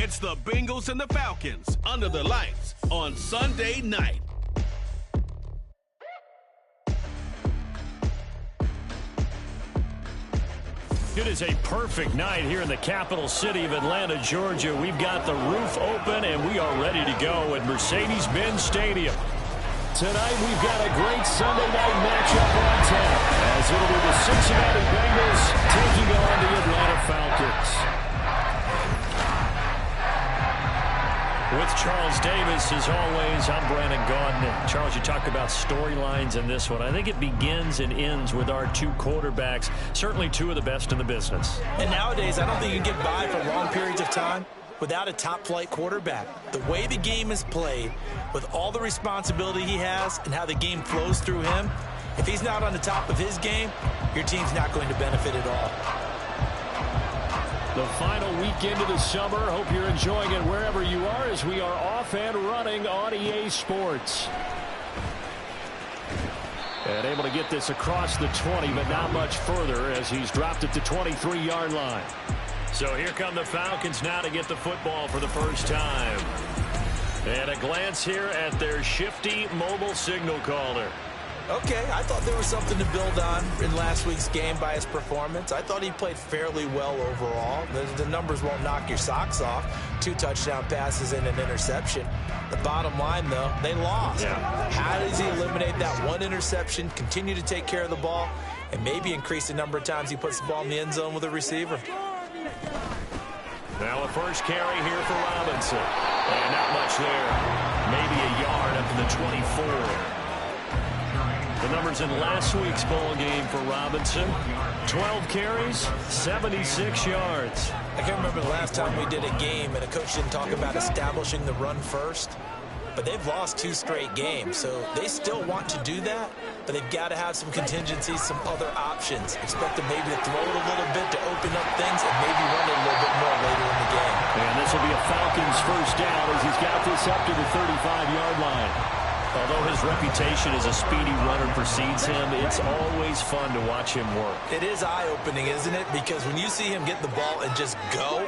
It's the Bengals and the Falcons under the lights on Sunday night. It is a perfect night here in the capital city of Atlanta, Georgia. We've got the roof open, and we are ready to go at Mercedes-Benz Stadium. Tonight, we've got a great Sunday night matchup on tap, as it'll be the Cincinnati Bengals taking on the Atlanta Falcons. With Charles Davis, as always, I'm Brandon Gaudin. Charles, you talk about storylines in this one. I think it begins and ends with our two quarterbacks, certainly two of the best in the business. And nowadays, I don't think you can get by for long periods of time without a top-flight quarterback. The way the game is played, with all the responsibility he has and how the game flows through him, if he's not on the top of his game, your team's not going to benefit at all. The final weekend of the summer. Hope you're enjoying it wherever you are as we are off and running on EA Sports. And able to get this across the 20, but not much further as he's dropped it to 23-yard line. So here come the Falcons now to get the football for the first time. And a glance here at their shifty mobile signal caller. Okay, I thought there was something to build on in last week's game by his performance. I thought he played fairly well overall. The numbers won't knock your socks off. 2 touchdown passes and an interception. The bottom line, though, they lost. Yeah. How does he eliminate that one interception, continue to take care of the ball, and maybe increase the number of times he puts the ball in the end zone with a receiver? Now a first carry here for Robinson. And not much there. Maybe a yard up to the 24. The numbers in last week's bowl game for Robinson: 12 carries, 76 yards. I can't remember the last time we did a game and a coach didn't talk about establishing the run first. But they've lost 2 straight games, so they still want to do that, but they've got to have some contingencies, some other options. Expect them maybe to throw it a little bit to open up things and maybe run it a little bit more later in the game. And this will be a Falcons first down as he's got this up to the 35-yard line. Although his reputation as a speedy runner precedes him, it's always fun to watch him work. It is eye-opening, isn't it? Because when you see him get the ball and just go,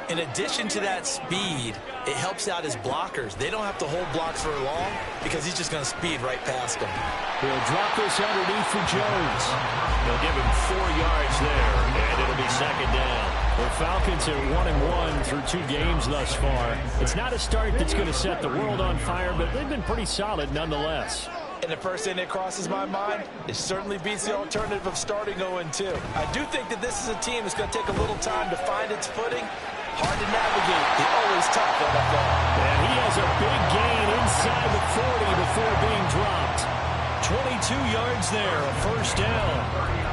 in addition to that speed, it helps out his blockers. They don't have to hold blocks for long because he's just going to speed right past them. He'll drop this underneath for Jones. They'll give him 4 yards there, and it'll be second down. The Falcons are 1-1 through 2 games thus far. It's not a start that's going to set the world on fire, but they've been pretty solid nonetheless. And the first thing that crosses my mind, it certainly beats the alternative of starting 0-2. I do think that this is a team that's going to take a little time to find its footing. Hard to navigate. The always tough NFL. And he has a big gain inside the 40 before being dropped. 22 yards there, a first down.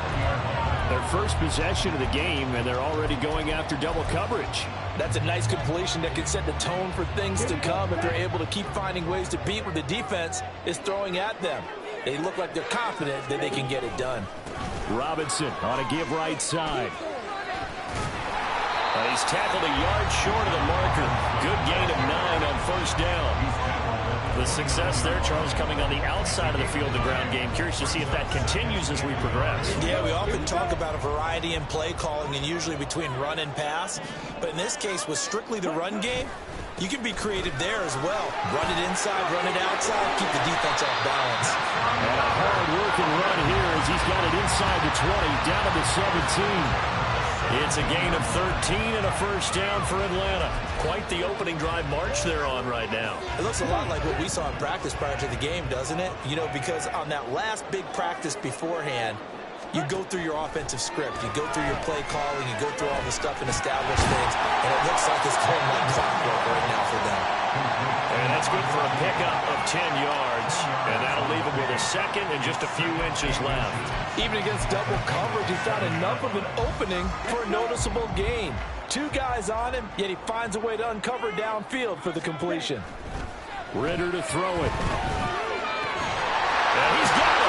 Their first possession of the game, and they're already going after double coverage. That's a nice completion that can set the tone for things to come if they're able to keep finding ways to beat what the defense is throwing at them. They look like they're confident that they can get it done. Robinson on a give right side. He's tackled a yard short of the marker. Good gain of 9 on first down. The success there, Charles, coming on the outside of the field, the ground game. Curious to see if that continues as we progress. Yeah, we often talk about a variety in play calling and usually between run and pass. But in this case, with strictly the run game, you can be creative there as well. Run it inside, run it outside, keep the defense off balance. And a hard-working run here as he's got it inside the 20, down to the 17. It's a gain of 13 and a first down for Atlanta. Quite the opening drive march they're on right now. It looks a lot like what we saw in practice prior to the game, doesn't it? You know, because on that last big practice beforehand, you go through your offensive script. You go through your play calling. You go through all the stuff and establish things. And it looks like it's going like clockwork right now for them. And that's good for a pickup of 10 yards. And that'll leave him with a second and just a few inches left. Even against double coverage, he found enough of an opening for a noticeable gain. 2 guys on him, yet he finds a way to uncover downfield for the completion. Ritter to throw it. And he's got it.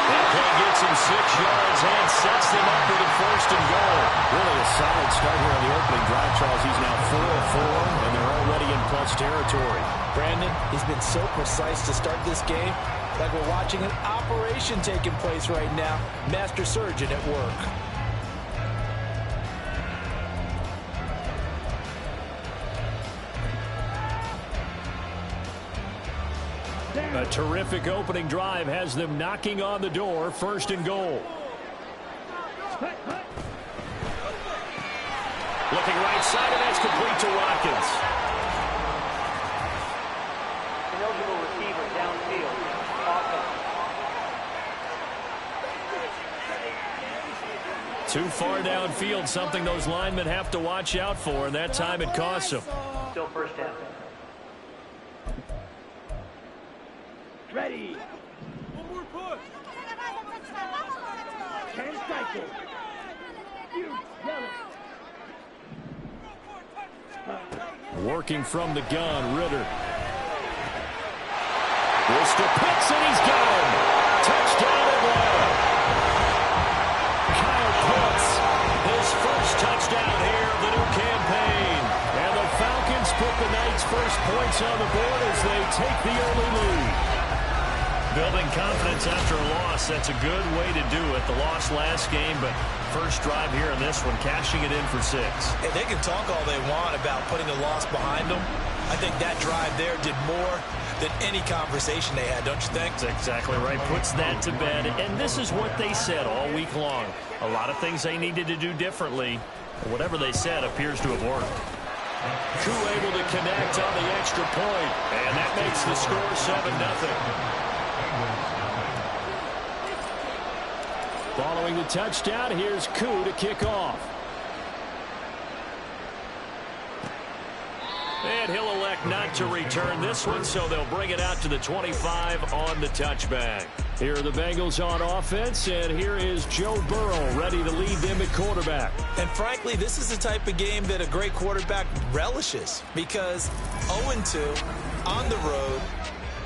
That play gets him 6 yards and sets them up with a first and goal. Really a solid start here on the opening drive, Charles. He's now 4 of 4, and they're already in plus territory. Brandon, he's been so precise to start this game, like we're watching an operation taking place right now. Master surgeon at work. A terrific opening drive has them knocking on the door, 1st and goal. Looking right side, and that's complete to Watkins. Eligible receiver downfield. Awesome. Too far downfield, something those linemen have to watch out for, and that time it costs them. Still 1st down. Ready. One more push. 10 cycles. You yell it. Working from the gun, Ritter. This to Pitts, and he's got him. Touchdown, Atlanta. Kyle Pitts, his first touchdown here of the new campaign. And the Falcons put the night's first points on the board as they take the early lead. Building confidence after a loss, that's a good way to do it. The loss last game, but first drive here in this one, cashing it in for 6. Hey, they can talk all they want about putting a loss behind them. I think that drive there did more than any conversation they had, don't you think? That's exactly right. Puts that to bed. And this is what they said all week long. A lot of things they needed to do differently. Whatever they said appears to have worked. Koo able to connect on the extra point. And that makes the score 7-0. Following the touchdown, here's Koo to kick off. And he'll elect not to return this one, so they'll bring it out to the 25 on the touchback. Here are the Bengals on offense, and here is Joe Burrow ready to lead them at quarterback. And frankly, this is the type of game that a great quarterback relishes, because 0-2 on the road,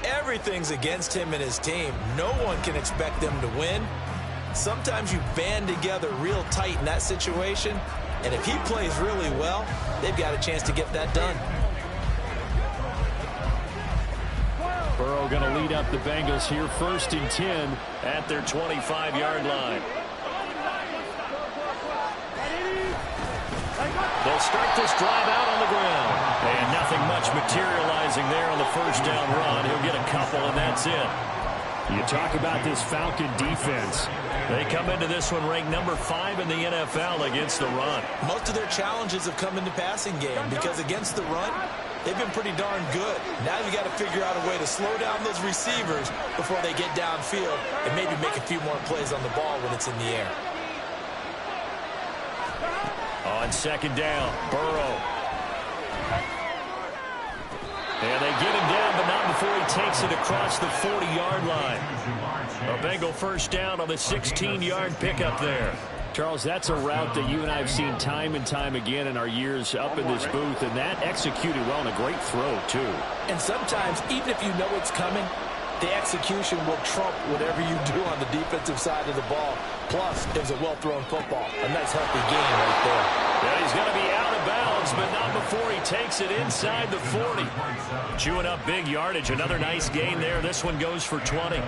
everything's against him and his team. No one can expect them to win. Sometimes you band together real tight in that situation, and if he plays really well, they've got a chance to get that done. Burrow going to lead up the Bengals here, 1st and 10 at their 25-yard line. They'll start this drive out on the ground. And nothing much materializing there on the 1st down run. He'll get a couple, and that's it. You talk about this Falcon defense. They come into this one ranked number 5 in the NFL against the run. Most of their challenges have come in the passing game because against the run, they've been pretty darn good. Now you got to figure out a way to slow down those receivers before they get downfield and maybe make a few more plays on the ball when it's in the air. On 2nd down, Burrow. And they get him down, but not before he takes it across the 40-yard line. A Bengal 1st down on the 16-yard pickup there. Charles, that's a route that you and I have seen time and time again in our years up in this booth, and that executed well and a great throw, too. And sometimes, even if you know it's coming, the execution will trump whatever you do on the defensive side of the ball. Plus, it was a well-thrown football. A nice, healthy game right there. Yeah, he's going to be out of bounds, but not before he takes it inside the 40. Chewing up big yardage. Another nice gain there. This one goes for 20.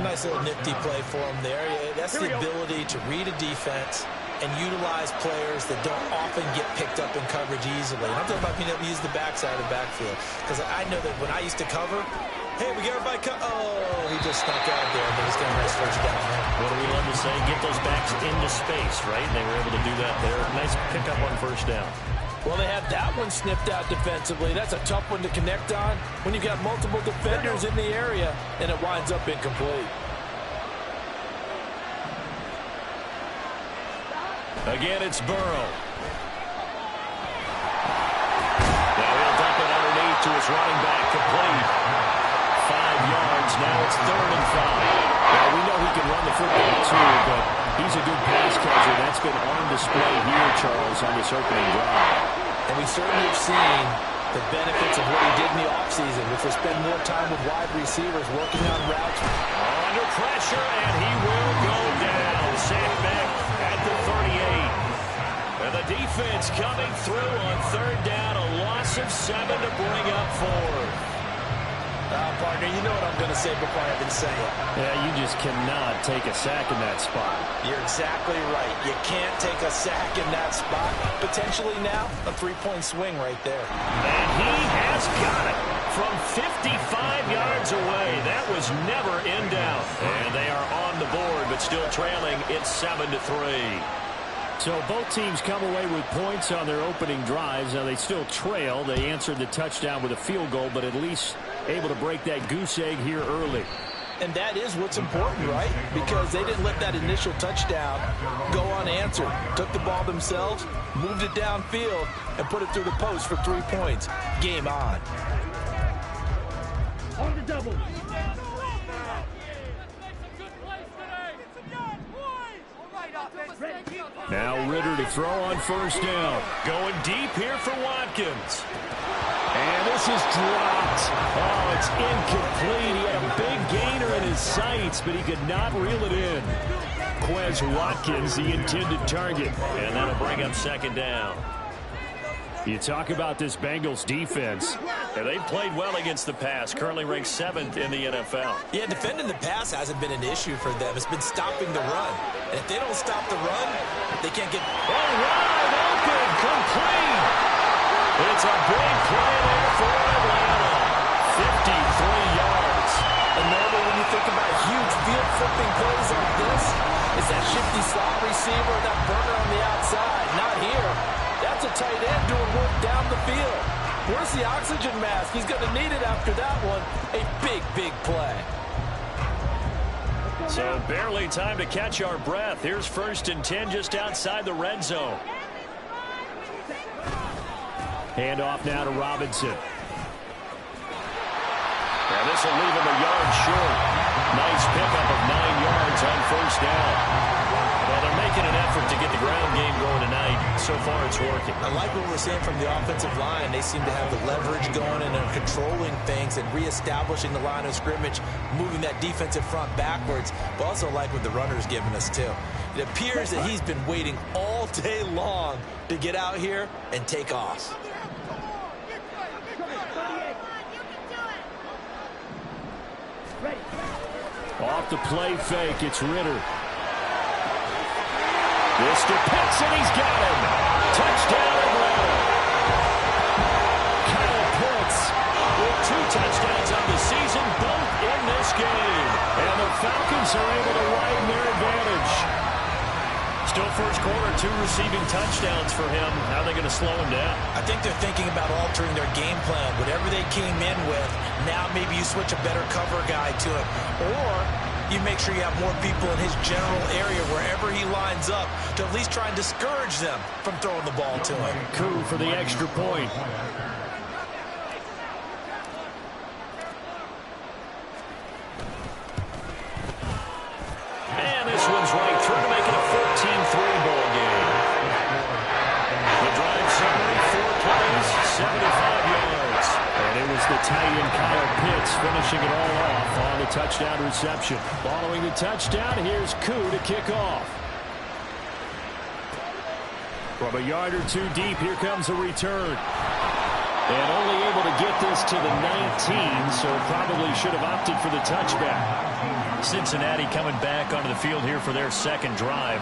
Nice little nifty play for him there. That's the ability to read a defense and utilize players that don't often get picked up in coverage easily. And I'm talking about being able to use the backside of the backfield. Because I know that when I used to cover, hey, we get everybody oh, he just snuck out there, but he's got a nice 1st down there. What do we love to say? Get those backs into space, right? They were able to do that there. Nice pickup on 1st down. Well, they had that one snipped out defensively. That's a tough one to connect on when you've got multiple defenders in the area, and it winds up incomplete. Again, it's Burrow. Now he'll dump it underneath to his running back, complete. 5 yards. Now it's 3rd and 5. Now we know he can run the football too, but he's a good pass catcher. That's been on display here, Charles, on this opening drive. And we certainly have seen the benefits of what he did in the offseason, which was spend more time with wide receivers working on routes. Under pressure, and he will go down. Sandbeck at the 38. And the defense coming through on 3rd down. A loss of 7 to bring up 4. Partner, you know what I'm going to say before I even say it. Yeah, you just cannot take a sack in that spot. You're exactly right. You can't take a sack in that spot. Potentially now, a 3-point swing right there. And he has got it. from 55 yards away. That was never in doubt. And they are on the board, but still trailing. It's 7-3. So both teams come away with points on their opening drives. Now they still trail. They answered the touchdown with a field goal, but at least able to break that goose egg here early. And that is what's important, right? Because they didn't let that initial touchdown go unanswered. Took the ball themselves, moved it downfield, and put it through the post for 3 points. Game on. On the double. Now Ritter to throw on first down. Going deep here for Watkins. And this is dropped. Oh, it's incomplete. He had a big gainer in his sights, but he could not reel it in. Quez Watkins, the intended target. And that'll bring up second down. You talk about this Bengals defense. And they've played well against the pass. Currently ranked 7th in the NFL. Yeah, defending the pass hasn't been an issue for them. It's been stopping the run. And if they don't stop the run, they can't get... Oh, wide open, complete. It's a big play there for Atlanta. 53 yards. And normally when you think about huge field-flipping plays like this, it's that shifty slot receiver, that burner on the outside. Not here. That's a tight end doing work down the field. Where's the oxygen mask? He's going to need it after that one. A big, big play. So barely time to catch our breath. Here's 1st and 10 just outside the red zone. Handoff now to Robinson. Now this will leave him a yard short. Nice pickup of 9 yards on first down. Well, they're making an effort to get the ground game going tonight. So far, it's working. I like what we're seeing from the offensive line. They seem to have the leverage going and are controlling things and reestablishing the line of scrimmage, moving that defensive front backwards, but also like what the runner's giving us, too. It appears that he's been waiting all day long to get out here and take off. Off the play fake, it's Ritter. This to Pitts, and he's got him. Touchdown, Atlanta. Kyle Pitts with 2 touchdowns on the season, both in this game. And the Falcons are able to widen their advantage. Still first quarter, 2 receiving touchdowns for him. How are they going to slow him down? I think they're thinking about altering their game plan. Whatever they came in with, now maybe you switch a better cover guy to it. Or you make sure you have more people in his general area wherever he lines up to at least try and discourage them from throwing the ball to him. Coup for the extra point. And this one's right through to make it a 14-3 ball game. The drive summary, 4 plays, 75 yards. And it was the tight end Kyle Pitts finishing it all off on the touchdown reception. Following the touchdown, here's Koo to kick off. From a yard or 2 deep, here comes a return. And only able to get this to the 19, so probably should have opted for the touchback. Cincinnati coming back onto the field here for their second drive.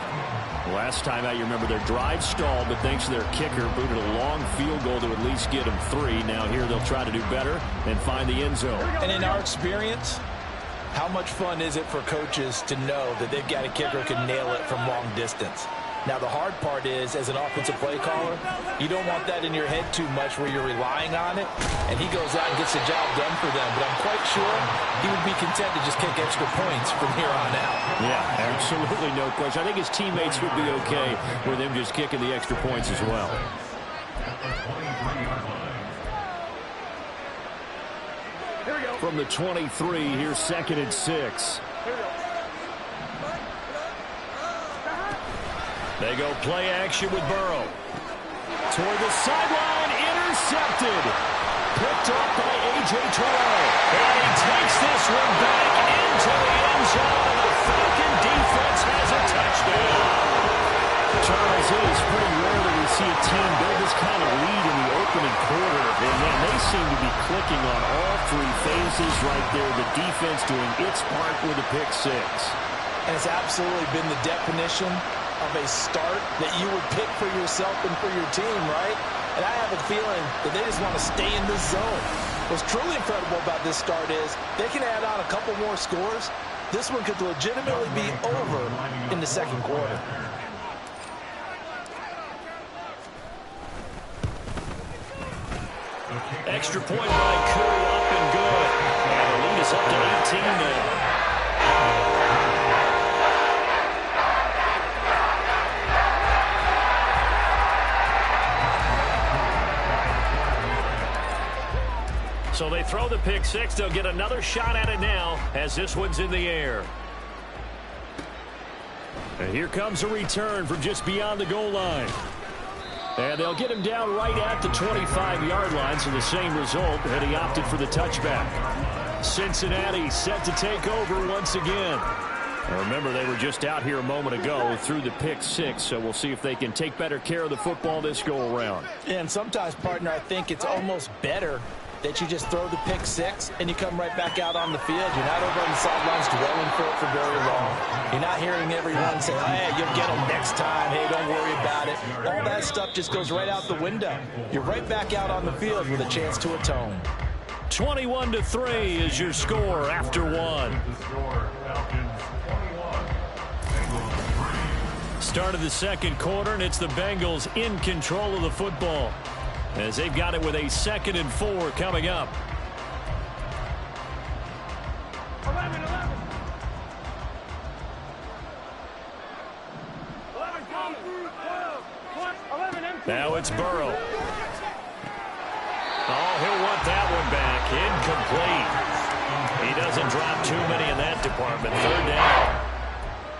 Last time out, you remember their drive stalled, but thanks to their kicker, booted a long field goal to at least get them 3. Now here they'll try to do better and find the end zone. And in our experience, how much fun is it for coaches to know that they've got a kicker who can nail it from long distance? Now, the hard part is, as an offensive play caller, you don't want that in your head too much where you're relying on it, and he goes out and gets the job done for them. But I'm quite sure he would be content to just kick extra points from here on out. Yeah, absolutely no question. I think his teammates would be okay with him just kicking the extra points as well. From the 23, here's 2nd and 6. They go play action with Burrow. Toward the sideline, intercepted. Picked up by A.J. Terrell. And he takes this one back into the end zone. And the Falcon defense has a touchdown. Charles, it is pretty rare that we see a team build this kind of lead in the opening quarter. And man, they seem to be clicking on all 3 phases right there. The defense doing its part with a pick 6. And it's absolutely been the definition of a start that you would pick for yourself and for your team, right? And I have a feeling that they just want to stay in this zone. What's truly incredible about this start is they can add on a couple more scores. This one could legitimately be over in the second quarter. Extra point by Curry, up and good. And the lead is up to 18 now. So they throw the pick six. They'll get another shot at it now as this one's in the air. And here comes a return from just beyond the goal line. And they'll get him down right at the 25-yard line, so the same result, and he opted for the touchback. Cincinnati set to take over once again. Now remember, they were just out here a moment ago through the pick six, so we'll see if they can take better care of the football this go-around. And sometimes, partner, I think it's almost better that you just throw the pick six and you come right back out on the field. You're not over on the sidelines dwelling for it for very long. You're not hearing everyone say, hey, you'll get them next time. Hey, don't worry about it. All that stuff just goes right out the window. You're right back out on the field with a chance to atone. 21-3 is your score after one. Start of the second quarter, and it's the Bengals in control of the football, as they've got it with a 2nd and 4 coming up. 11. Now it's Burrow. Oh, he'll want that one back. Incomplete. He doesn't drop too many in that department. 3rd down.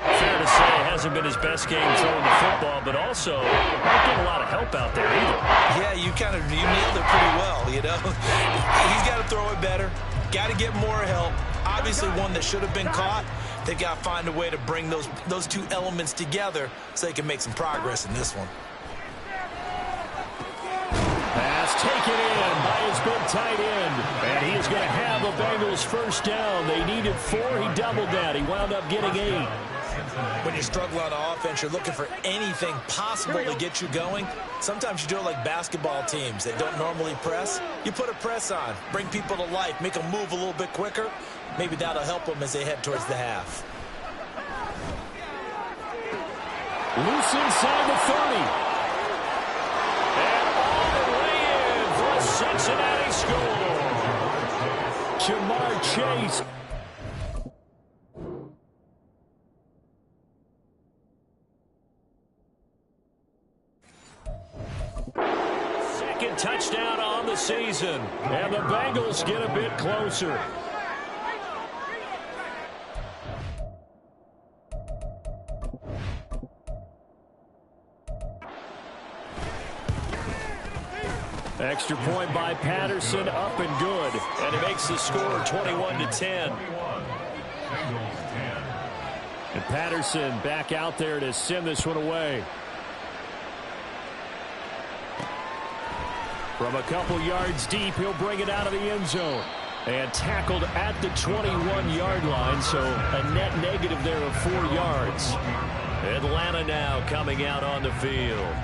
Fair to say it hasn't been his best game throwing the football, but also not getting a lot of help out there either. Yeah, you nailed it pretty well, you know. He's got to throw it better. Got to get more help. Obviously one that should have been caught. They got to find a way to bring those two elements together so they can make some progress in this one. Pass taken in by his big tight end. And he is going to have a Bengals first down. They needed 4. He doubled that. He wound up getting 8. When you struggle on offense, you're looking for anything possible to get you going. Sometimes you do it like basketball teams that don't normally press. You put a press on, bring people to life, make them move a little bit quicker. Maybe that'll help them as they head towards the half. Loose inside the 30. And all the way in for a Cincinnati score. Jamar Chase. Second touchdown on the season. And the Bengals get a bit closer. Extra point by Patterson, up and good. And it makes the score 21-10. And Patterson back out there to send this one away. From a couple yards deep, he'll bring it out of the end zone. And tackled at the 21-yard line, so a net negative there of 4 yards. Atlanta now coming out on the field.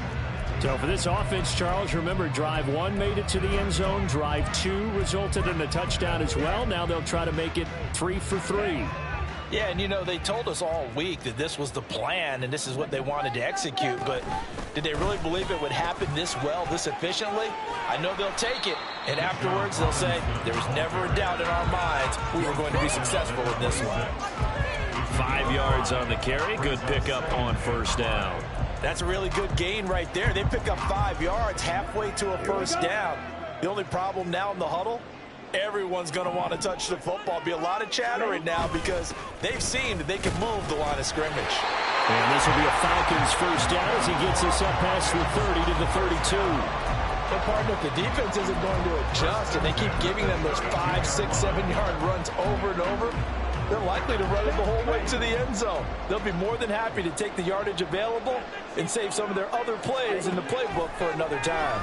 So for this offense, Charles, remember, drive 1 made it to the end zone. Drive 2 resulted in a touchdown as well. Now they'll try to make it 3 for 3. Yeah, and you know, they told us all week that this was the plan and this is what they wanted to execute, but did they really believe it would happen this well, this efficiently? I know they'll take it, and afterwards they'll say, there was never a doubt in our minds we were going to be successful in this one. 5 yards on the carry. Good pickup on first down. That's a really good gain right there. They pick up 5 yards halfway to a first down. The only problem now in the huddle, everyone's going to want to touch the football. Be a lot of chattering now because they've seen that they can move the line of scrimmage. And this will be a Falcons first down as he gets us up past the 30 to the 32. But partner, if the defense isn't going to adjust and they keep giving them those 5, 6, 7-yard runs over and over, they're likely to run it the whole way to the end zone. They'll be more than happy to take the yardage available and save some of their other plays in the playbook for another time.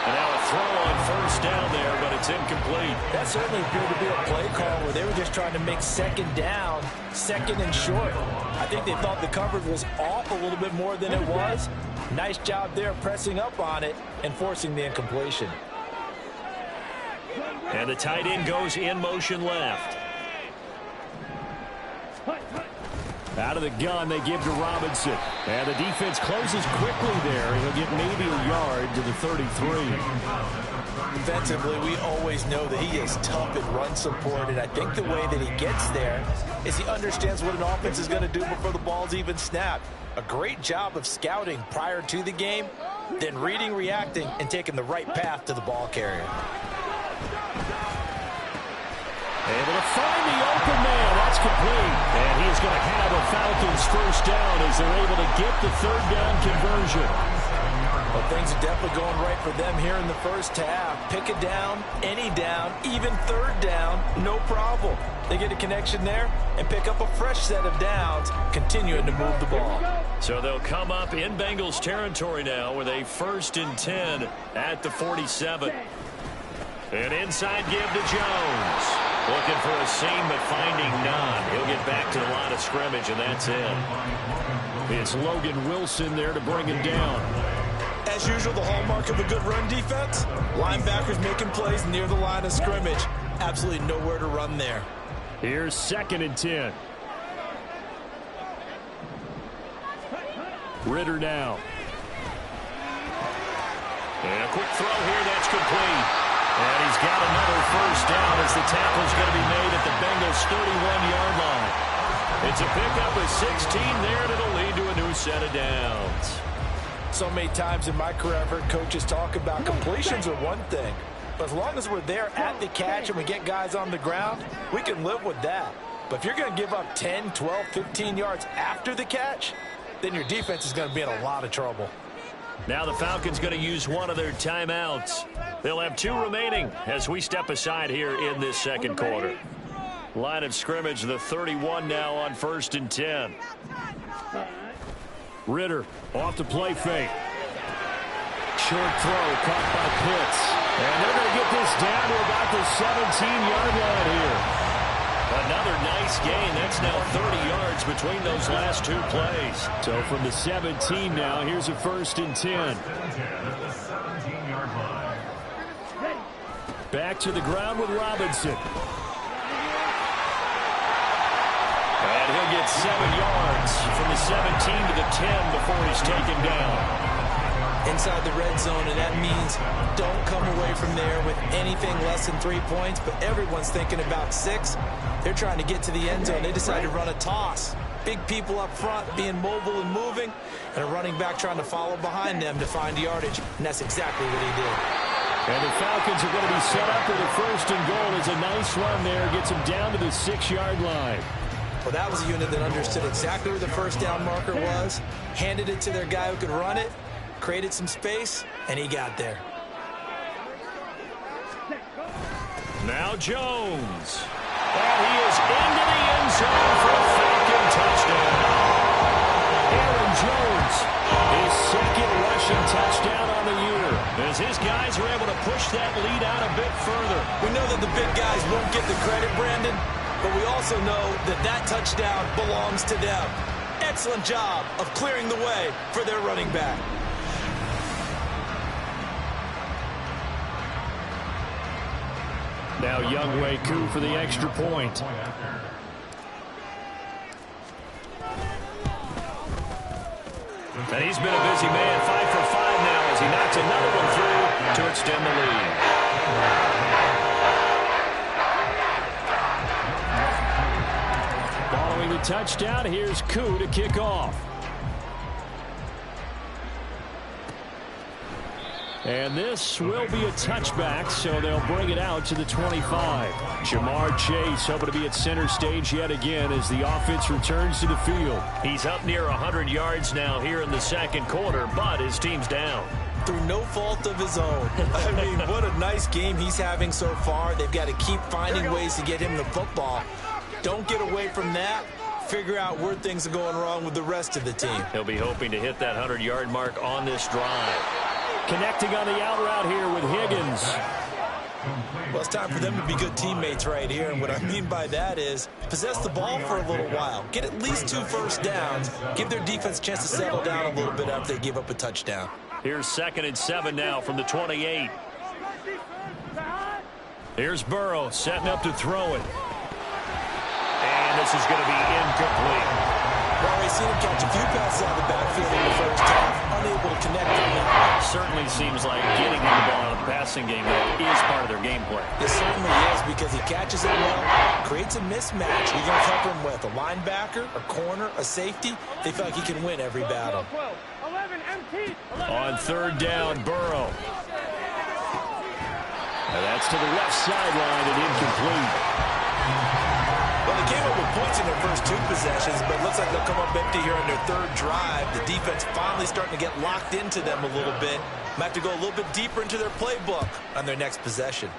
And now a throw on first down there, but it's incomplete. That certainly appeared to be a play call where they were just trying to make second down, second and short. I think they thought the coverage was off a little bit more than it was. Nice job there pressing up on it and forcing the incompletion. And the tight end goes in motion left. Out of the gun, they give to Robinson. And the defense closes quickly there. He'll get maybe a yard to the 33. Defensively, we always know that he is tough in run support, and I think the way that he gets there is he understands what an offense is going to do before the ball's even snapped. A great job of scouting prior to the game, then reading, reacting, and taking the right path to the ball carrier. Able to find the open man. That's complete. And he is going to have a Falcons first down as they're able to get the third down conversion. Well, things are definitely going right for them here in the first half. Pick a down, any down, even third down, no problem. They get a connection there and pick up a fresh set of downs, continuing to move the ball. So they'll come up in Bengals territory now with a 1st and 10 at the 47. An inside give to Jones. Looking for a seam, but finding none. He'll get back to the line of scrimmage, and that's it. It's Logan Wilson there to bring him down. As usual, the hallmark of a good run defense, linebackers making plays near the line of scrimmage. Absolutely nowhere to run there. Here's 2nd and 10. Ritter now. And a quick throw here, that's complete. And he's got another first down as the tackle's going to be made at the Bengals' 31-yard line. It's a pickup of 16 there, and it'll lead to a new set of downs. So many times in my career, I've heard coaches talk about completions are one thing. But as long as we're there at the catch and we get guys on the ground, we can live with that. But if you're going to give up 10, 12, 15 yards after the catch, then your defense is going to be in a lot of trouble. Now the Falcons going to use one of their timeouts. They'll have 2 remaining as we step aside here in this second quarter. Line of scrimmage, the 31 now on 1st and 10. Ritter off the play fake. Short throw caught by Pitts. And they're going to get this down to about the 17-yard line here. Another nice gain. That's now 30 yards between those last 2 plays. So from the 17 now, here's a 1st and 10. Back to the ground with Robinson. And he'll get 7 yards from the 17 to the 10 before he's taken down. Inside the red zone, and that means don't come away from there with anything less than 3 points, but everyone's thinking about 6. They're trying to get to the end zone. They decide to run a toss. Big people up front being mobile and moving, and a running back trying to follow behind them to find yardage, and that's exactly what he did. And the Falcons are going to be set up with a 1st and goal. It's a nice run there. Gets them down to the 6-yard line. Well, that was a unit that understood exactly where the first down marker was, handed it to their guy who could run it, created some space, and he got there. Now Jones. And he is into the end zone for a Falcon touchdown. Aaron Jones, his 2nd rushing touchdown on the year, as his guys were able to push that lead out a bit further. We know that the big guys won't get the credit, Brandon, but we also know that that touchdown belongs to them. Excellent job of clearing the way for their running back. Now Younghoe Koo for the extra point. And he's been a busy man, 5 for 5 now as he knocks another one through to extend the lead. Following the touchdown, here's Koo to kick off. And this will be a touchback, so they'll bring it out to the 25. Jamar Chase hoping to be at center stage yet again as the offense returns to the field. He's up near 100 yards now here in the second quarter, but his team's down. Through no fault of his own. I mean, what a nice game he's having so far. They've got to keep finding ways to get him the football. Don't get away from that. Figure out where things are going wrong with the rest of the team. He'll be hoping to hit that 100-yard mark on this drive. Connecting on the out route here with Higgins. Well, it's time for them to be good teammates right here, and what I mean by that is possess the ball for a little while. Get at least 2 first downs. Give their defense a chance to settle down a little bit after they give up a touchdown. Here's 2nd and 7 now from the 28. Here's Burrow setting up to throw it. And this is going to be incomplete. Well, we've seen him catch a few passes out of the backfield in the first half, unable to connect on that. Certainly seems like getting him the ball out of the passing game is part of their game plan. It certainly is, because he catches it well, creates a mismatch. You can cover him with a linebacker, a corner, a safety. They feel like he can win every battle. 11 MT. On third down, Burrow. And that's to the left sideline and incomplete. Well, they came up with points in their first 2 possessions, but it looks like they'll come up empty here on their third drive. The defense finally starting to get locked into them a little bit. Might have to go a little bit deeper into their playbook on their next possession.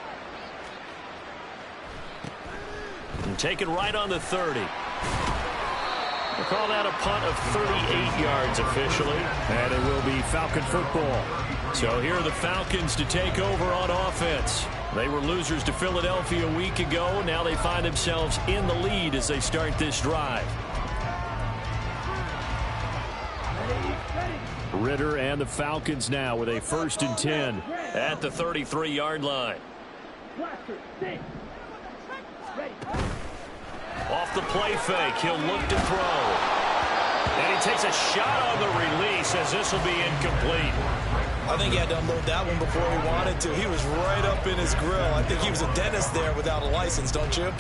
And taken right on the 30. We'll call that a punt of 38 yards officially. And it will be Falcon football. So here are the Falcons to take over on offense. They were losers to Philadelphia a week ago. Now they find themselves in the lead as they start this drive. Ritter and the Falcons now with a 1st and 10 at the 33-yard line. Off the play fake, he'll look to throw. And he takes a shot on the release as this will be incomplete. I think he had to unload that one before he wanted to. He was right up in his grill. I think he was a dentist there without a license, don't you?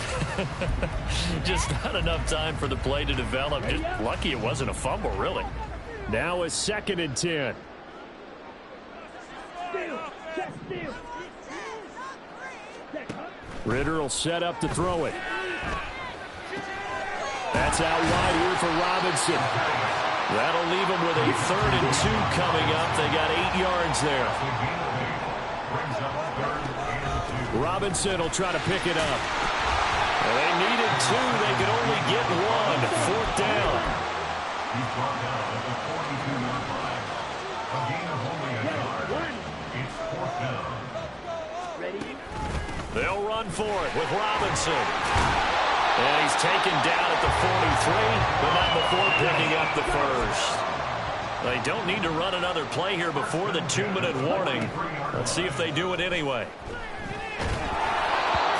Just not enough time for the play to develop. Just lucky it wasn't a fumble, really. Now a 2nd and 10. Ritter will set up to throw it. That's out wide here for Robinson. That'll leave them with a 3rd and 2 coming up. They got 8 yards there. Robinson will try to pick it up. Well, they needed 2. They could only get 1. 4th down. He's brought down at the 42-yard line. A gain of only a yard. It's 4th down. Ready? They'll run for it with Robinson. And he's taken down at the 43, but not before picking up the 1st. They don't need to run another play here before the 2-minute warning. Let's see if they do it anyway.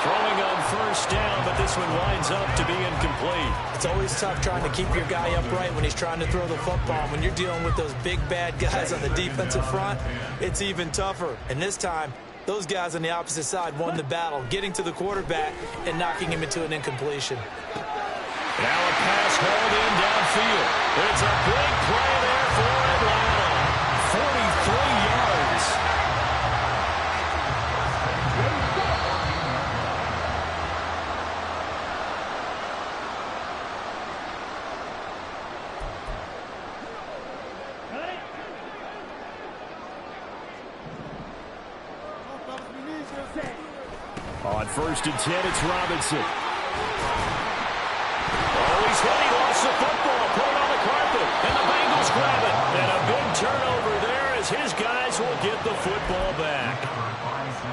Throwing on 1st down, but this one winds up to be incomplete. It's always tough trying to keep your guy upright when he's trying to throw the football. When you're dealing with those big, bad guys on the defensive front, it's even tougher. And this time, those guys on the opposite side won the battle, getting to the quarterback and knocking him into an incompletion. Now a pass hauled in downfield. It's a big play there for Atlanta. 43 yards. On 1st and 10, it's Robinson. Oh, he's hit. He lost the football. Put it on the carpet. And the Bengals grab it. And a big turnover there as his guys will get the football back.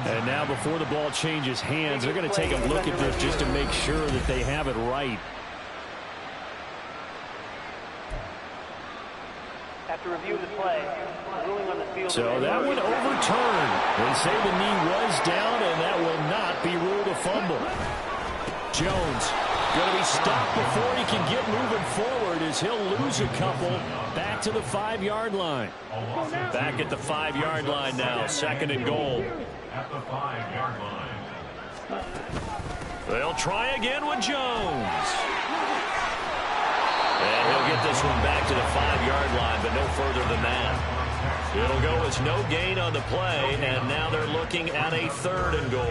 And now before the ball changes hands, they're going to take a look at this just to make sure that they have it right. After review of the play, the ruling on the field. So that one overturned. They say the knee was down, and that will not be ruled a fumble. Jones going to be stopped before he can get moving forward as he'll lose a couple back to the 5-yard line. Back at the 5-yard line now, 2nd and goal. At the 5-yard line. They'll try again with Jones. And he'll get this one back to the 5-yard line, but no further than that. It'll go as no gain on the play, and now they're looking at a 3rd and goal.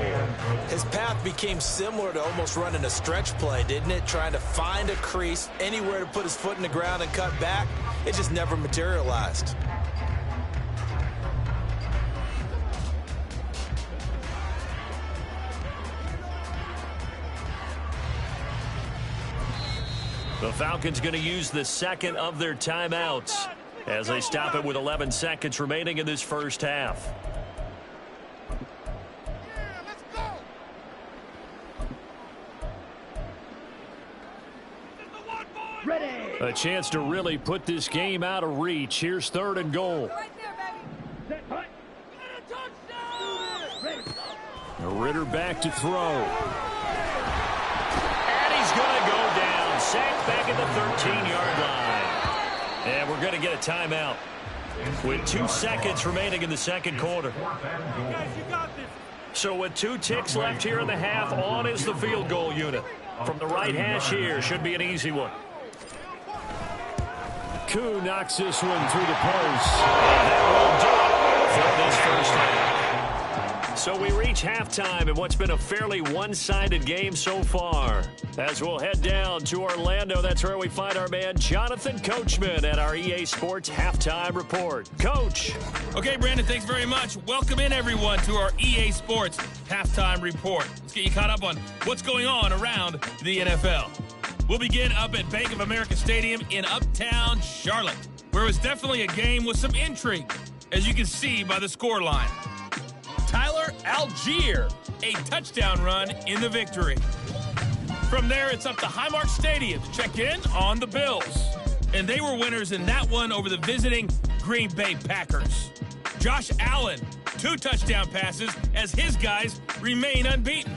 His path became similar to almost running a stretch play, didn't it? Trying to find a crease, anywhere to put his foot in the ground and cut back. It just never materialized. The Falcons going to use the 2nd of their timeouts as they stop it with 11 seconds remaining in this first half. A chance to really put this game out of reach. Here's 3rd and goal. Ritter back to throw. And he's going to go down. Sacked back at the 13-yard line. And we're going to get a timeout with 2 seconds remaining in the second quarter. So with 2 ticks left here in the half, on is the field goal unit. From the right hash here, should be an easy one. Koo knocks this one through the post. And that will do it for this first half. So we reach halftime in what's been a fairly one-sided game so far. As we'll head down to Orlando, that's where we find our man Jonathan Coachman at our EA Sports Halftime Report. Coach. Okay, Brandon, thanks very much. Welcome in, everyone, to our EA Sports Halftime Report. Let's get you caught up on what's going on around the NFL. We'll begin up at Bank of America Stadium in Uptown Charlotte, where it was definitely a game with some intrigue, as you can see by the scoreline. Tyler Algier, a touchdown run in the victory. From there, it's up to Highmark Stadium to check in on the Bills. And they were winners in that one over the visiting Green Bay Packers. Josh Allen, 2 touchdown passes as his guys remain unbeaten.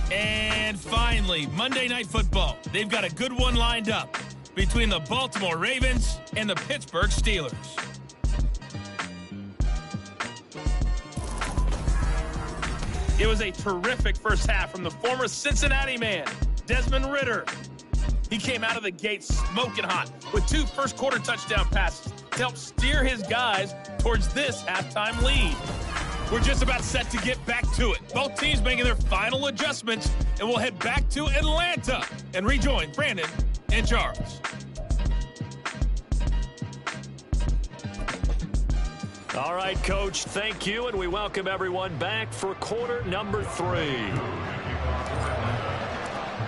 And finally, Monday Night Football. They've got a good one lined up between the Baltimore Ravens and the Pittsburgh Steelers. It was a terrific first half from the former Cincinnati man, Desmond Ritter. He came out of the gate smoking hot with 2 first-quarter touchdown passes to help steer his guys towards this halftime lead. We're just about set to get back to it. Both teams making their final adjustments, and we'll head back to Atlanta and rejoin Brandon and Charles. All right, Coach, thank you, and we welcome everyone back for quarter number 3.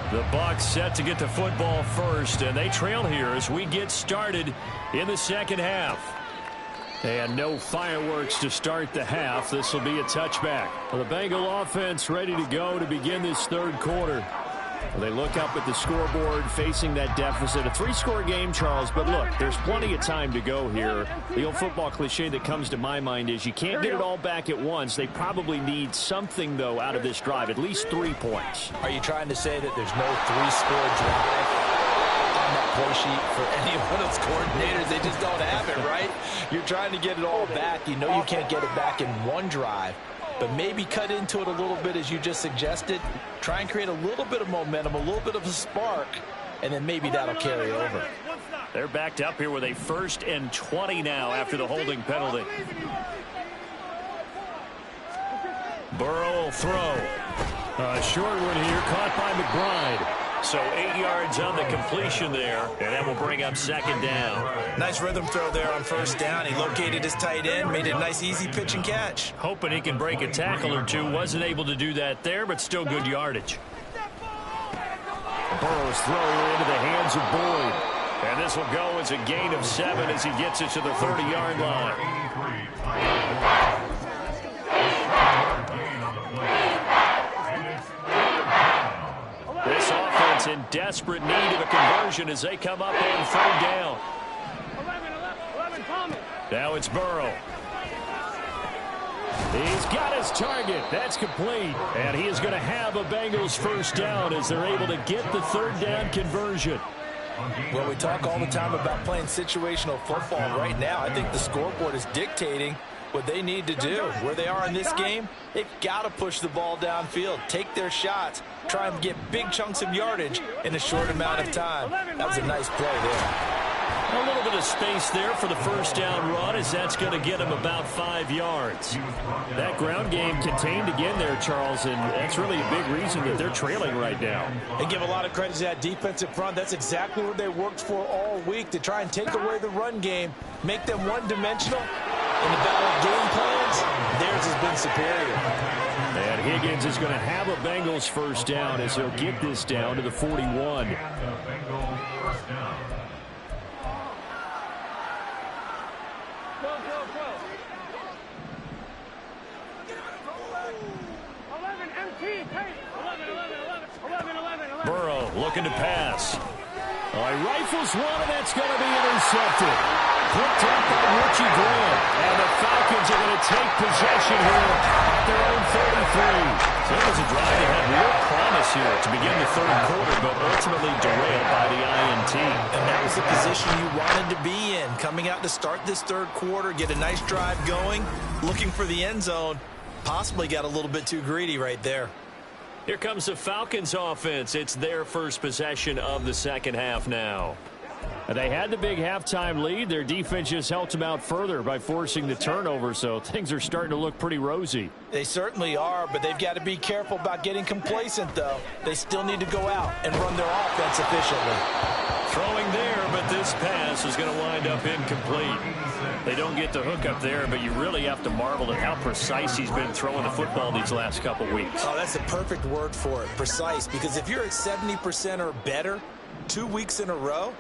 The Bucs set to get to football first, and they trail here as we get started in the second half. And no fireworks to start the half. This will be a touchback. Well, the Bengal offense ready to go to begin this third quarter. Well, they look up at the scoreboard facing that deficit. A 3-score game, Charles, but look, there's plenty of time to go here. The old football cliche that comes to my mind is you can't get it all back at once. They probably need something, though, out of this drive, at least 3 points. Are you trying to say that there's no 3-score drive on that play sheet for any one of those coordinators? They just don't have it, right? You're trying to get it all back. You know you can't get it back in one drive. But maybe cut into it a little bit, as you just suggested. Try and create a little bit of momentum, a little bit of a spark, and then maybe that'll carry over. They're backed up here with a 1st and 20 now after the holding penalty. Burrow will throw. A short one here, caught by McBride. So 8 yards on the completion there, and that will bring up 2nd down. Nice rhythm throw there on 1st down. He located his tight end, made it a nice easy pitch and catch. Hoping he can break a tackle or two. Wasn't able to do that there, but still good yardage. Burrow's throw into the hands of Boyd. And this will go as a gain of 7 as he gets it to the 30-yard line. This offense in desperate need of a conversion as they come up on 3rd down. Now it's Burrow. He's got his target. That's complete. And he is going to have a Bengals 1st down as they're able to get the 3rd down conversion. Well, we talk all the time about playing situational football. Right now, I think the scoreboard is dictating what they need to do. Where they are in this game, they've got to push the ball downfield, take their shots, try and get big chunks of yardage in a short amount of time. That was a nice play there. A little bit of space there for the 1st down run as that's going to get him about 5 yards. That ground game contained again there, Charles, and that's really a big reason that they're trailing right now. They give a lot of credit to that defensive front. That's exactly what they worked for all week, to try and take away the run game, make them one-dimensional. In the battle of game plans, theirs has been superior. And Higgins is going to have a Bengals 1st down as he'll get this down to the 41. Burrow looking to pass. He rifles one, and that's going to be intercepted. Picked up by Richie Grant. And the Falcons are going to take possession here at their own So it was a drive that had real promise here to begin the third quarter, but ultimately derailed by the INT. And that was the position you wanted to be in, coming out to start this third quarter, get a nice drive going, looking for the end zone. Possibly got a little bit too greedy right there. Here comes the Falcons offense. It's their first possession of the second half now. They had the big halftime lead. Their defense just helped them out further by forcing the turnover, so things are starting to look pretty rosy. They certainly are, but they've got to be careful about getting complacent, though. They still need to go out and run their offense efficiently. Throwing there, but this pass is going to wind up incomplete. They don't get the hook up there, but you really have to marvel at how precise he's been throwing the football these last couple weeks. Oh, that's the perfect word for it, precise, because if you're at 70% or better 2 weeks in a row,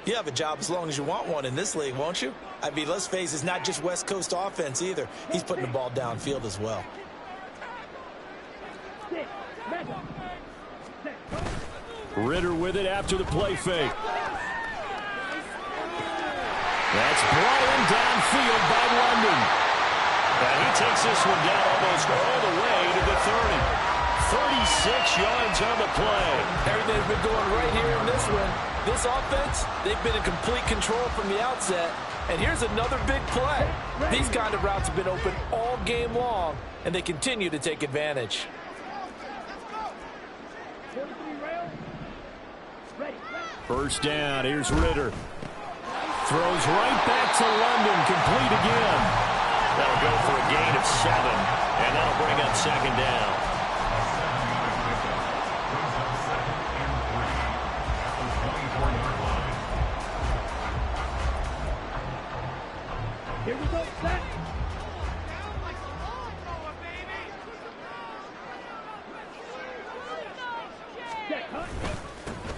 you have a job as long as you want one in this league, won't you? I mean, let's face it, it's not just West Coast offense either. He's putting the ball downfield as well. Ritter with it after the play fake. That's brought in downfield by London. And he takes this one down almost all the way to the 30. 36 yards on the play. Everything's been going right here in this one. This offense, they've been in complete control from the outset. And here's another big play. These kind of routes have been open all game long, and they continue to take advantage. First down, here's Ritter. Throws right back to London, complete again. That'll go for a gain of 7, and that'll bring up second down. Here we go, set.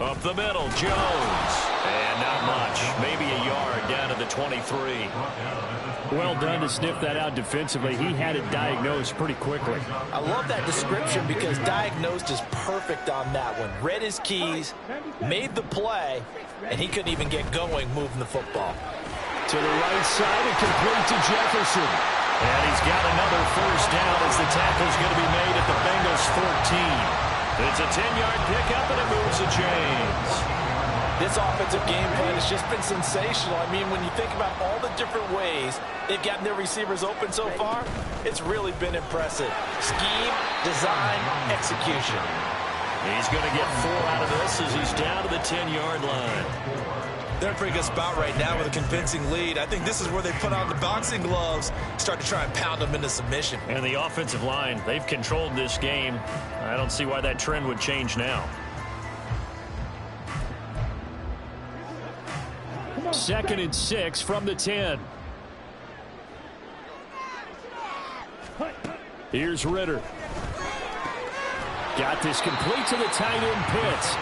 Up the middle, Jones. And not much. Maybe a yard down to the 23. Well done to sniff that out defensively. He had it diagnosed pretty quickly. I love that description because diagnosed is perfect on that one. Read his keys, made the play, and he couldn't even get going moving the football. To the right side and complete to Jefferson. And he's got another first down as the tackle's going to be made at the Bengals 14. It's a 10-yard pickup and it moves the chains. This offensive game plan has just been sensational. I mean, when you think about all the different ways they've gotten their receivers open so far, it's really been impressive. Scheme, design, execution. He's going to get 4 out of this as he's down to the 10-yard line. They're in a pretty good spot right now with a convincing lead. I think this is where they put on the boxing gloves, start to try and pound them into submission. And the offensive line, they've controlled this game. I don't see why that trend would change now. Second and 6 from the 10. Here's Ritter. Got this complete to the tight end Pitts.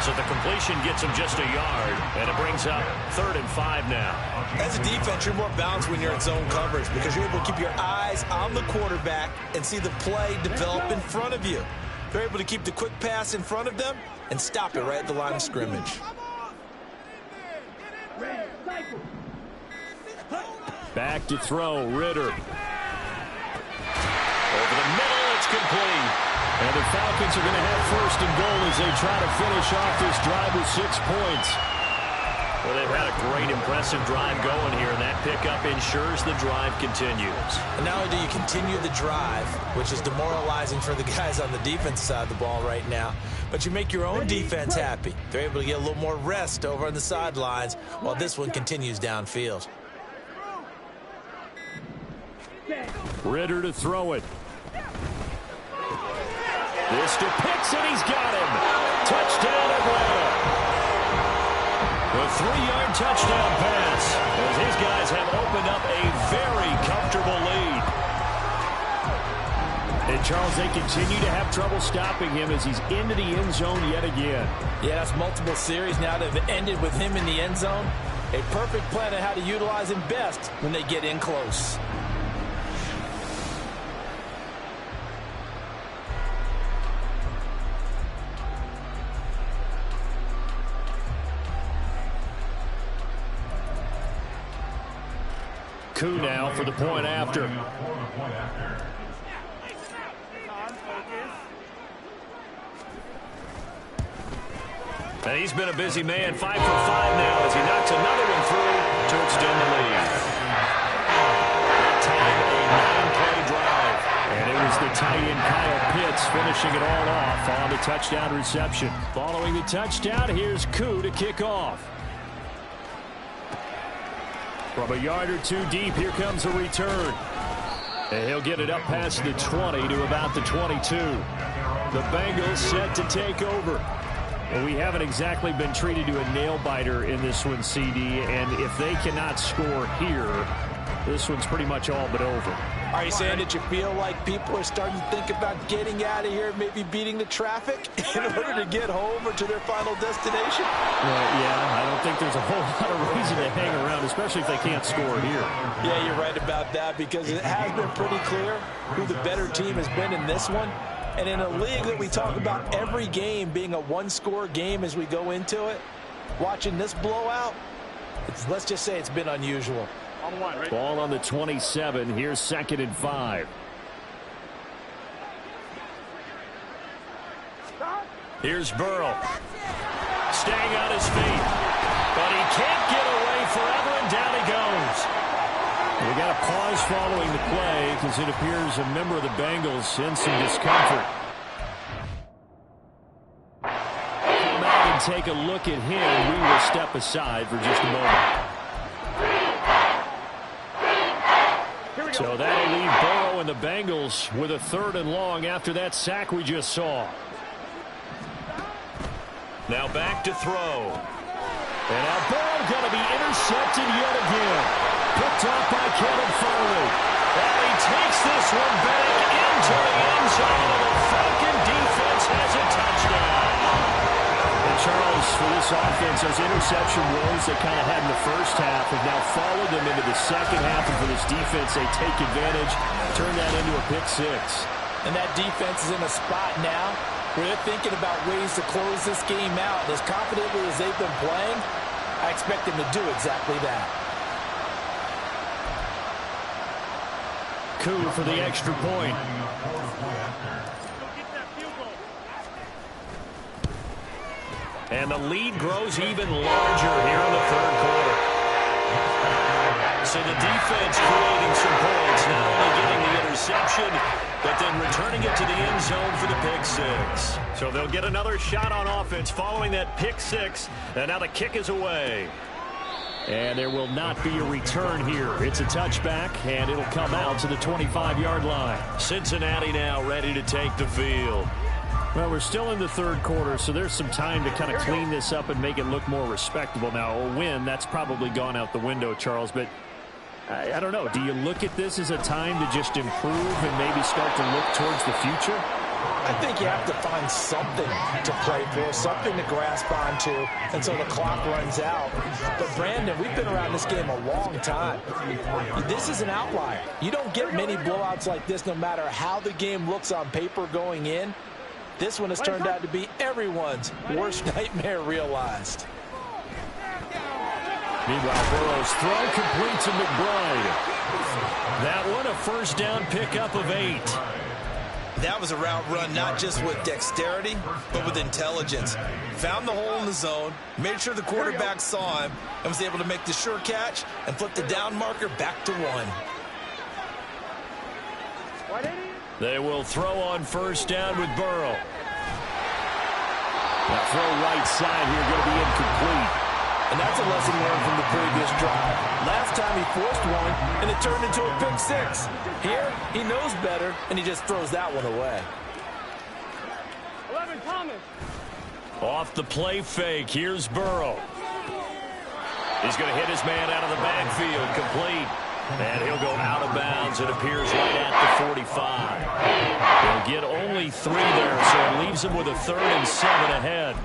So the completion gets him just a yard, and it brings up 3rd and 5 now. As a defense, you're more balanced when you're in zone coverage because you're able to keep your eyes on the quarterback and see the play develop in front of you. They're able to keep the quick pass in front of them and stop it right at the line of scrimmage. Back to throw, Ritter. Over the middle, it's complete. And the Falcons are going to have 1st and goal as they try to finish off this drive with 6 points. Well, they've had a great, impressive drive going here, and that pickup ensures the drive continues. And not only do you continue the drive, which is demoralizing for the guys on the defense side of the ball right now, but you make your own defense happy. They're able to get a little more rest over on the sidelines while this one continues downfield. Ritter to throw it. This to Pitts, and he's got him. Touchdown, Atlanta. A 3-yard touchdown pass as his guys have opened up a very comfortable lead. And, Charles, they continue to have trouble stopping him as he's into the end zone yet again. Yeah, that's multiple series now that have ended with him in the end zone. A perfect plan on how to utilize him best when they get in close. Coup now for the point after. And he's been a busy man, 5 for 5 now as he knocks another one through to extend the lead. That time, a 9-play drive. And it was the tight end Kyle Pitts finishing it all off on the touchdown reception. Following the touchdown, here's Koo to kick off. From a yard or two deep, here comes a return. And he'll get it up past the 20 to about the 22. The Bengals set to take over. Well, we haven't exactly been treated to a nail-biter in this one, CD. And if they cannot score here, this one's pretty much all but over. Are you saying that you feel like people are starting to think about getting out of here, maybe beating the traffic in order to get home or to their final destination? Yeah, I don't think there's a whole lot of reason to hang around, especially if they can't score here. Yeah, you're right about that because it has been pretty clear who the better team has been in this one. And in a league that we talk about every game being a one-score game as we go into it, watching this blowout, let's just say it's been unusual. Ball on the 27. Here's 2nd and 5. Here's Burrow. Staying on his feet. But he can't get away forever, and down he goes. We got a pause following the play because it appears a member of the Bengals in some discomfort. Come out and take a look at him. We will step aside for just a moment. So that'll leave Burrow and the Bengals with a 3rd and long after that sack we just saw. Now back to throw. And now Burrow going to be intercepted yet again. Picked off by Kevin Farley. And he takes this one back into the end zone. And the Falcon defense has a touchdown. And Charles, for this offense, those interception woes they kind of had in the first half have now followed them into the second half. And for this defense, they take advantage, turn that into a pick 6. And that defense is in a spot now where they're thinking about ways to close this game out. And as confidently as they've been playing, I expect them to do exactly that. Koo for the extra point. And the lead grows even larger here in the 3rd quarter. So the defense creating some points, not only getting the interception, but then returning it to the end zone for the pick 6. So they'll get another shot on offense following that pick 6. And now the kick is away. And there will not be a return here. It's a touchback, and it'll come out to the 25-yard line. Cincinnati now ready to take the field. Well, we're still in the 3rd quarter, so there's some time to kind of clean this up and make it look more respectable. Now, a win, that's probably gone out the window, Charles, but I don't know. Do you look at this as a time to just improve and maybe start to look towards the future? I think you have to find something to play for, something to grasp onto until the clock runs out. But, Brandon, we've been around this game a long time. This is an outlier. You don't get many blowouts like this no matter how the game looks on paper going in. This one has turned out to be everyone's worst nightmare realized. Meanwhile, Burrow's throw complete to McBride. That one, a 1st down pickup of 8. That was a route run not just with dexterity, but with intelligence. Found the hole in the zone, made sure the quarterback saw him, and was able to make the sure catch and flip the down marker back to 1. They will throw on 1st down with Burrow. That throw right side here going to be incomplete. And that's a lesson learned from the previous drive. Last time he forced one, and it turned into a pick 6. Here, he knows better, and he just throws that one away. 11 Thomas. Off the play fake, here's Burrow. He's going to hit his man out of the backfield, complete. And he'll go out of bounds. It appears right at the 45. They'll get only 3 there, so it leaves him with a 3rd and 7 ahead.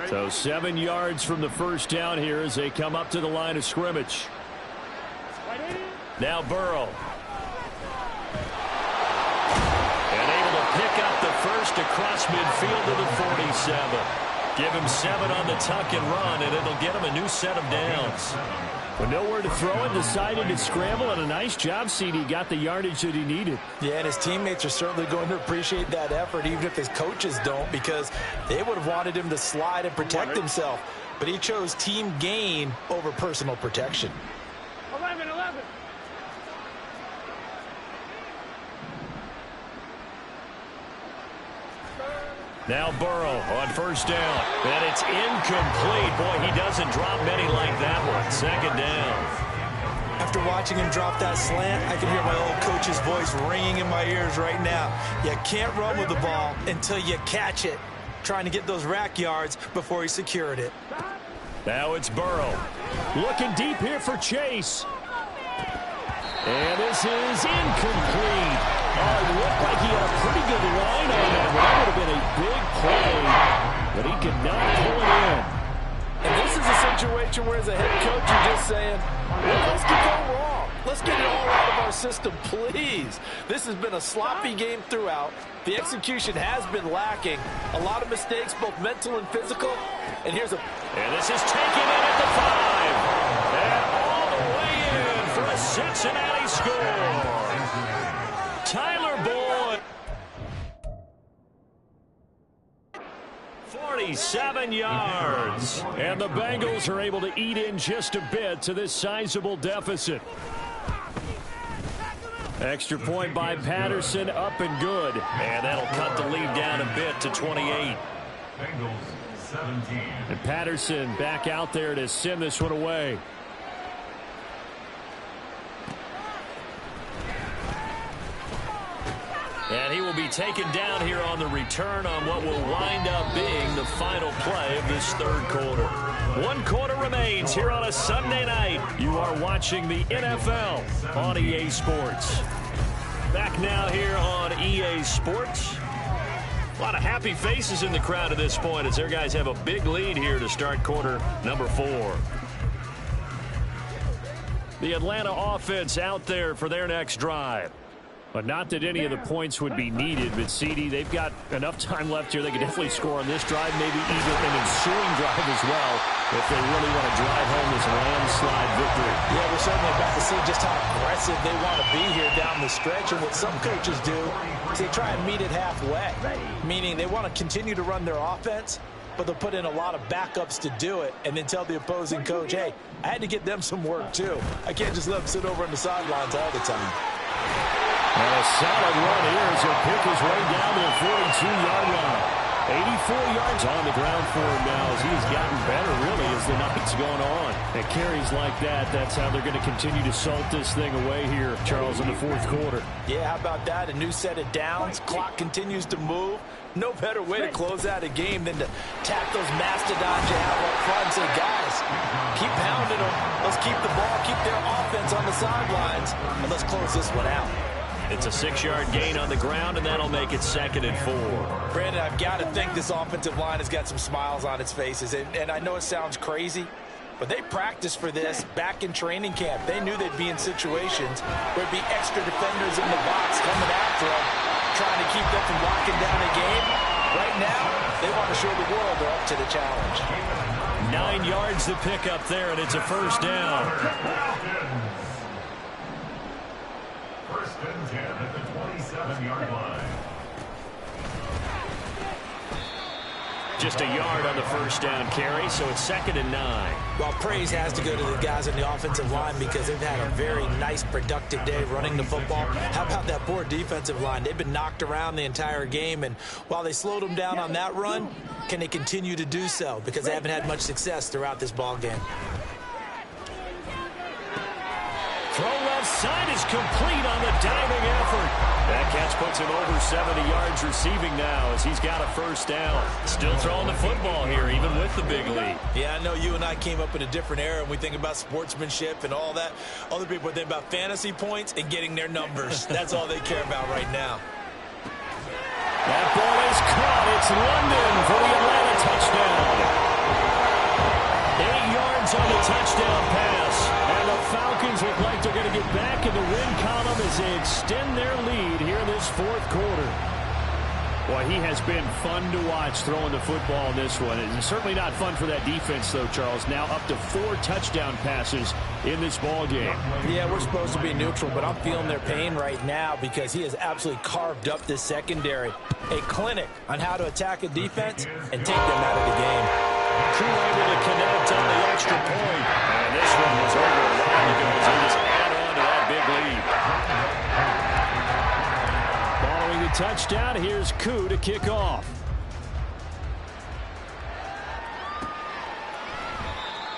So 7 yards from the 1st down here as they come up to the line of scrimmage. Now Burrow. And able to pick up the 1st across midfield to the 47. Give him 7 on the tuck and run, and it'll get him a new set of downs. With nowhere to throw it, decided to scramble, and a nice job, CD. Got the yardage that he needed. Yeah, and his teammates are certainly going to appreciate that effort, even if his coaches don't, because they would have wanted him to slide and protect himself. But he chose team gain over personal protection. 11. Now Burrow on first down. And it's incomplete. Boy, he doesn't drop many like that one. Second down. After watching him drop that slant, I can hear my old coach's voice ringing in my ears right now. You can't run with the ball until you catch it. Trying to get those rack yards before he secured it. Now it's Burrow. Looking deep here for Chase. And this is incomplete. Oh, it looked like he had a pretty good line on that. That would have been a big play, but he could not pull it in. And this is a situation where, as a head coach, you're just saying, well, let's get going wrong. Let's get it all out of our system, please. This has been a sloppy game throughout. The execution has been lacking. A lot of mistakes, both mental and physical. And here's a... And this is taken in at the 5. And all the way in for a Cincinnati score. Tyler Boyd. 47 yards. And the Bengals are able to eat in just a bit to this sizable deficit. Extra point by Patterson, up and good. And that'll cut the lead down a bit to 28. Bengals 17. And Patterson back out there to send this one away. And he will be taken down here on the return on what will wind up being the final play of this third quarter. 1 quarter remains here on a Sunday night. You are watching the NFL on EA Sports. Back now here on EA Sports. A lot of happy faces in the crowd at this point as their guys have a big lead here to start quarter number 4. The Atlanta offense out there for their next drive. But not that any of the points would be needed, but CD, they've got enough time left here. They can definitely score on this drive, maybe even an ensuing drive as well, if they really want to drive home this landslide victory. Yeah, we're certainly about to see just how aggressive they want to be here down the stretch. And what some coaches do is they try and meet it halfway, meaning they want to continue to run their offense, but they'll put in a lot of backups to do it and then tell the opposing coach, hey, I had to get them some work too. I can't just let them sit over on the sidelines all the time. And a solid run here as he'll pick his way down to the 42-yard line. 84 yards on the ground for him now as he's gotten better, really, as the night's going on. And carries like that, that's how they're going to continue to salt this thing away here, Charles, in the fourth quarter. Yeah, how about that? A new set of downs. Clock continues to move. No better way to close out a game than to tap those mastodons you have up front and say, guys, keep pounding them. Let's keep the ball, keep their offense on the sidelines, and let's close this one out. It's a 6-yard gain on the ground, and that'll make it 2nd and 4. Brandon, I've got to think this offensive line has got some smiles on its faces. And I know it sounds crazy, but they practiced for this back in training camp. They knew they'd be in situations where there'd be extra defenders in the box coming after them, trying to keep them from locking down a game. Right now, they want to show the world they're up to the challenge. 9 yards to pick up there, and it's a first down. First and 10 at the 27-yard line. Just a yard on the first down carry, so it's 2nd and 9. Well, praise has to go to the guys on the offensive line because they've had a very nice, productive day running the football. How about that poor defensive line? They've been knocked around the entire game, and while they slowed them down on that run, can they continue to do so? Because they haven't had much success throughout this ball game. Throw left side is complete on the diving effort. That catch puts him over 70 yards receiving now as he's got a first down. Still throwing the football here, even with the big lead. Yeah, I know you and I came up in a different era, and we think about sportsmanship and all that. Other people think about fantasy points and getting their numbers. That's all they care about right now. That ball is caught. It's London for the Atlanta touchdown. 8 yards on the touchdown pass. And the Falcons look like they're going to get back in the win column as they extend their lead here in this fourth quarter. Well, he has been fun to watch throwing the football in this one. It's certainly not fun for that defense, though, Charles. Now up to 4 touchdown passes in this ball game. Yeah, we're supposed to be neutral, but I'm feeling their pain right now because he has absolutely carved up this secondary. A clinic on how to attack a defense and take them out of the game. Crew able to connect on the extra point. And this one was over a while ago as they just add on to that big lead. Following the touchdown, here's Koo to kick off.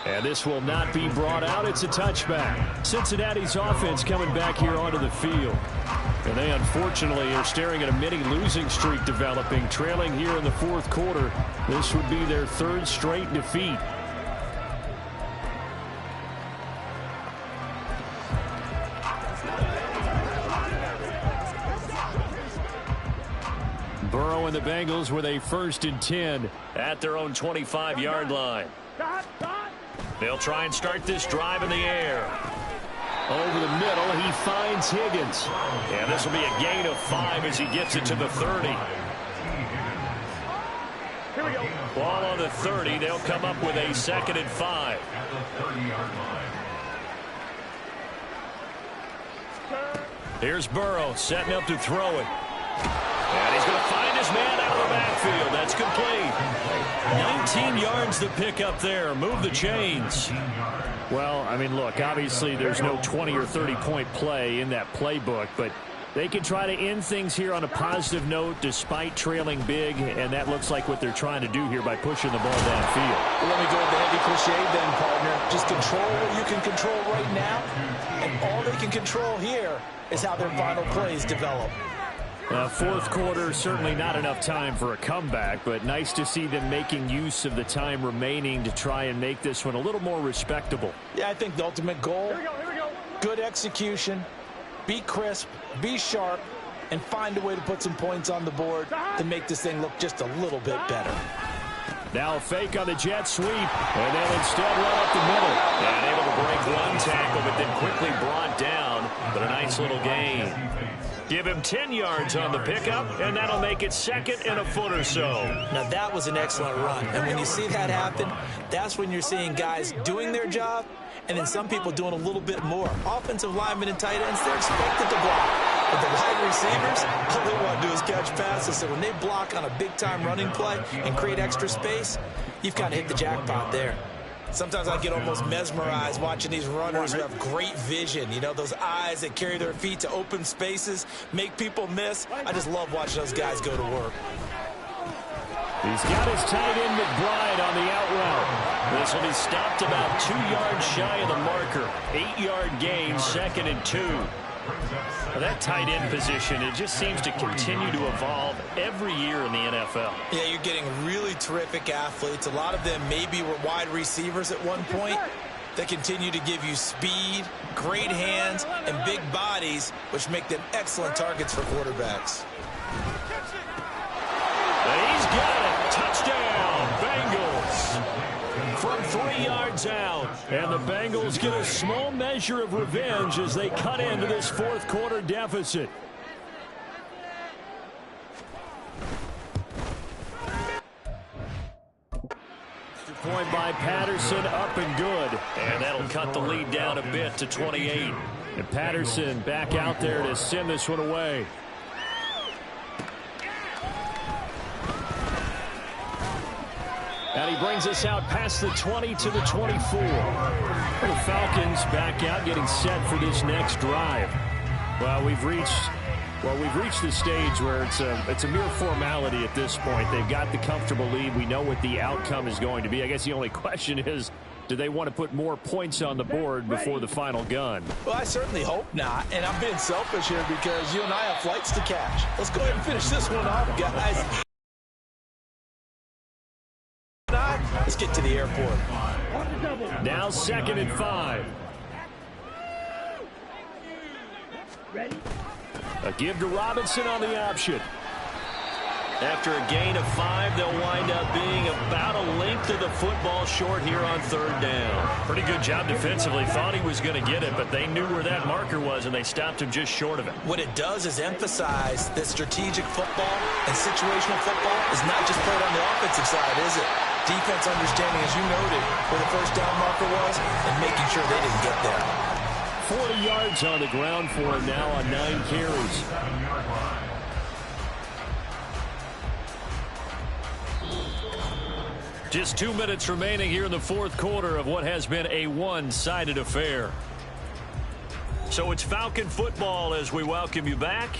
And this will not be brought out. It's a touchback. Cincinnati's offense coming back here onto the field. And they unfortunately are staring at a mini losing streak developing, trailing here in the fourth quarter. This would be their 3rd straight defeat. Burrow and the Bengals with a 1st and 10 at their own 25-yard line. They'll try and start this drive in the air. Over the middle, he finds Higgins. And this will be a gain of 5 as he gets it to the 30. Ball on the 30. They'll come up with a 2nd and 5. Here's Burrow setting up to throw it. And he's going to find his man out of the backfield. That's complete. 19 yards to pick up there. Move the chains. Well, I mean, look, obviously there's no 20 or 30-point play in that playbook, but they can try to end things here on a positive note despite trailing big, and that looks like what they're trying to do here by pushing the ball downfield. Well, let me go with the heavy cliche then, partner. Just control what you can control right now, and all they can control here is how their final plays develop. Fourth quarter, certainly not enough time for a comeback, but nice to see them making use of the time remaining to try and make this one a little more respectable. Yeah, I think the ultimate goal, good execution, be crisp, be sharp, and find a way to put some points on the board to make this thing look just a little bit better. Now a fake on the jet sweep, and they'll instead run up the middle. And able to break one tackle, but then quickly brought down, but a nice little gain. Give him 10 yards on the pickup, and that'll make it 2nd and a foot or so. Now, that was an excellent run. And when you see that happen, that's when you're seeing guys doing their job, and then some people doing a little bit more. Offensive linemen and tight ends, they're expected to block. But the wide receivers, all they want to do is catch passes. So when they block on a big-time running play and create extra space, you've kind of hit the jackpot there. Sometimes I get almost mesmerized watching these runners who have great vision. You know, those eyes that carry their feet to open spaces, make people miss. I just love watching those guys go to work. He's got his tight end McBride on the out route. This will be stopped about 2 yards shy of the marker. 8-yard gain, 2nd and 2. Well, that tight end position, it just seems to continue to evolve every year in the NFL. Yeah, you're getting really terrific athletes. A lot of them maybe were wide receivers at one point. They continue to give you speed, great hands, and big bodies, which make them excellent targets for quarterbacks. And he's got it. Touchdown, Bengals. From 3 yards out. And the Bengals get a small measure of revenge as they cut into this fourth quarter deficit. Point by Patterson, up and good. And that'll cut the lead down a bit to 28. And Patterson back out there to send this one away. And he brings us out past the 20 to the 24. The Falcons back out, getting set for this next drive. Well, we've reached the stage where it's a mere formality at this point. They've got the comfortable lead. We know what the outcome is going to be. I guess the only question is, do they want to put more points on the board before the final gun? Well, I certainly hope not. And I'm being selfish here because you and I have flights to catch. Let's go ahead and finish this one off, guys. Let's get to the airport. Now 2nd and 5. Ready? A give to Robinson on the option. After a gain of 5, they'll wind up being about a length of the football short here on 3rd down. Pretty good job defensively. Thought he was going to get it, but they knew where that marker was, and they stopped him just short of it. What it does is emphasize that strategic football and situational football is not just played on the offensive side, is it? Defense understanding, as you noted, where the first down marker was and making sure they didn't get there. 40 yards on the ground for him now on 9 carries. Just 2 minutes remaining here in the 4th quarter of what has been a one-sided affair. So it's Falcon football as we welcome you back.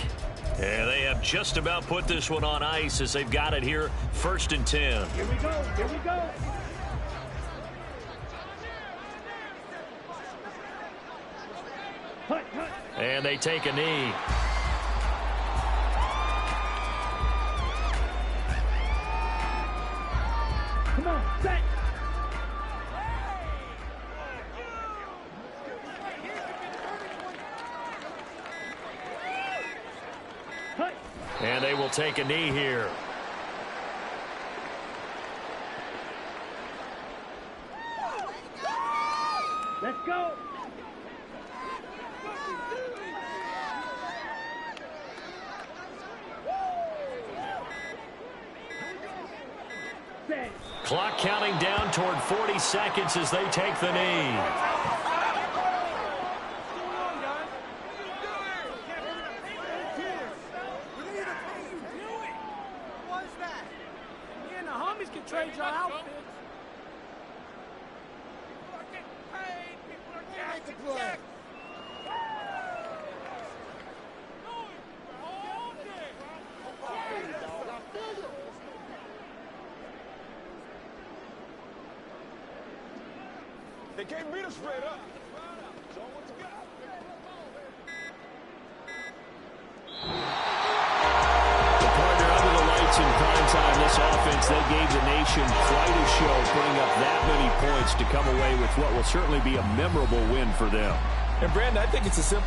And they have just about put this one on ice as they've got it here, 1st and 10. Here we go. Here we go. And they take a knee. Come on, set. And they will take a knee here. Let's go. Set. Clock counting down toward 40 seconds as they take the knee. Trade your outfits. They can't beat us straight up. So what's got? In prime time, this offense, they gave the nation quite a show, putting up that many points to come away with what will certainly be a memorable win for them. And Brandon, I think it's a simple